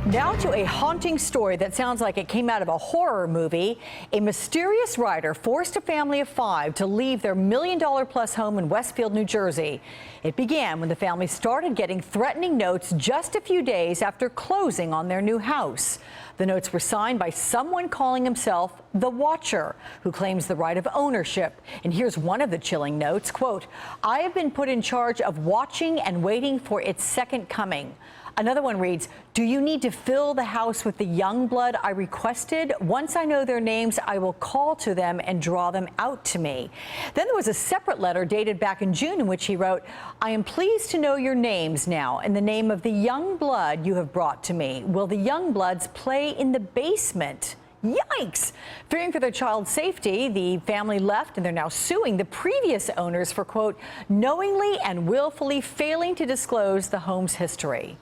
Now to a haunting story that sounds like it came out of a horror movie. A mysterious writer forced a family of 5 to leave their $1 million-plus home in Westfield, New Jersey. It began when the family started getting threatening notes just a few days after closing on their new house. The notes were signed by someone calling himself the Watcher, who claims the right of ownership. And here's one of the chilling notes, quote, "I have been put in charge of watching and waiting for its second coming." Another one reads, "Do you need to fill the house with the young blood I requested? Once I know their names, I will call to them and draw them out to me." Then there was a separate letter dated back in June in which he wrote, "I am pleased to know your names now and the name of the young blood you have brought to me. Will the young bloods play in the basement?" Yikes! Fearing for their child's safety, the family left, and they're now suing the previous owners for, quote, "knowingly and willfully failing to disclose the home's history."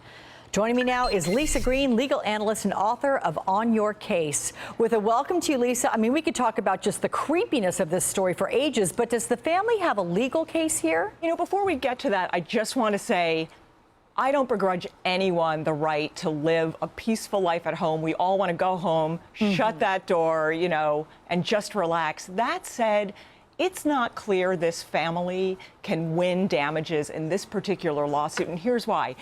Joining me now is Lisa Green, legal analyst and author of On Your Case. With a welcome to you, Lisa. I mean, we could talk about just the creepiness of this story for ages, but does the family have a legal case here? You know, before we get to that, I just want to say, I don't begrudge anyone the right to live a peaceful life at home. We all want to go home, shut that door, you know, and just relax. That said, it's not clear this family can win damages in this particular lawsuit, and here's why.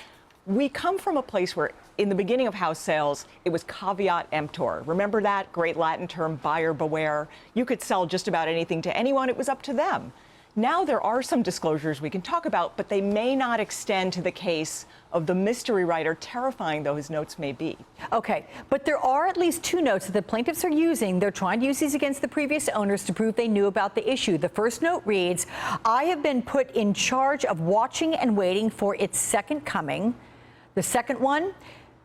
We come from a place where, in the beginning of house sales, it was caveat emptor. Remember that great Latin term, buyer beware? You could sell just about anything to anyone. It was up to them. Now there are some disclosures we can talk about, but they may not extend to the case of the mystery writer, terrifying though his notes may be. Okay, but there are at least 2 notes that the plaintiffs are using. They're trying to use these against the previous owners to prove they knew about the issue. The first note reads, "I have been put in charge of watching and waiting for its second coming." The second one,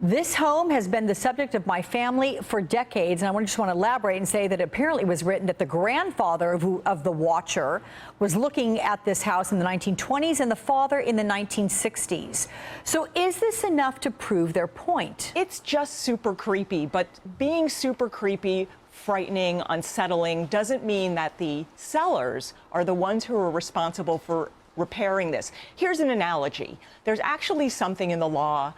"This home has been the subject of my family for decades." And I just want to elaborate and say that apparently it was written that the grandfather of the Watcher was looking at this house in the 1920s and the father in the 1960s. So is this enough to prove their point? It's just super creepy, but being super creepy, frightening, unsettling doesn't mean that the sellers are the ones who are responsible for repairing this. Here's an analogy. There's actually something in the law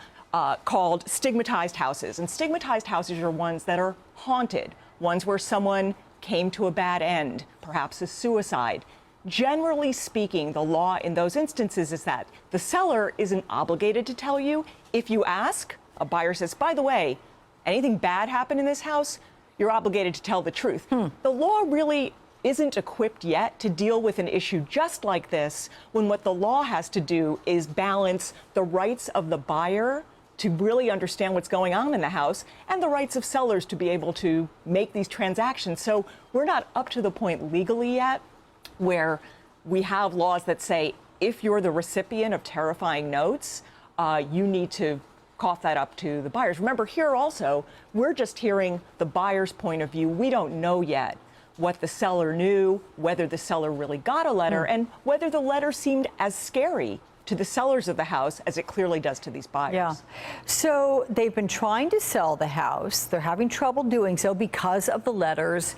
called stigmatized houses. And stigmatized houses are ones that are haunted, ones where someone came to a bad end, perhaps a suicide. Generally speaking, the law in those instances is that the seller isn't obligated to tell you. If you ask, a buyer says, "By the way, anything bad happened in this house?" You're obligated to tell the truth. The law really isn't equipped yet to deal with an issue just like this, when what the law has to do is balance the rights of the buyer to really understand what's going on in the house and the rights of sellers to be able to make these transactions. So we're not up to the point legally yet where we have laws that say if you're the recipient of terrifying notes, you need to cough that up to the buyers. Remember, here also, we're just hearing the buyer's point of view. We don't know yet what the seller knew, whether the seller really got a letter, and whether the letter seemed as scary to the sellers of the house as it clearly does to these buyers. Yeah. So they've been trying to sell the house. They're having trouble doing so because of the letters.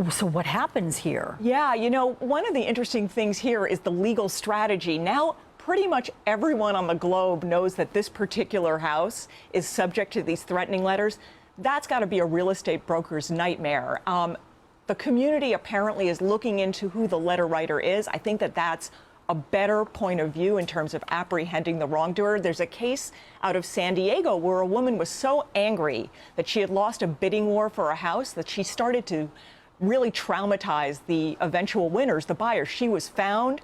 So what happens here? Yeah, you know, one of the interesting things here is the legal strategy. Now, pretty much everyone on the globe knows that this particular house is subject to these threatening letters. That's got to be a real estate broker's nightmare. The community apparently is looking into who the letter writer is. I think that that's a better point of view in terms of apprehending the wrongdoer. There's a case out of San Diego where a woman was so angry that she had lost a bidding war for a house that she started to really traumatize the eventual winners, the buyers. She was found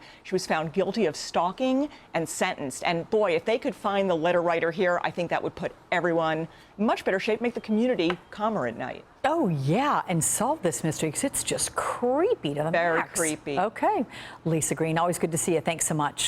guilty of stalking and sentenced. And boy, if they could find the letter writer here, I think that would put everyone in much better shape, make the community calmer at night. Oh, yeah, and solve this mystery, because it's just creepy to the Very max. creepy. Okay. Lisa Green, always good to see you. Thanks so much.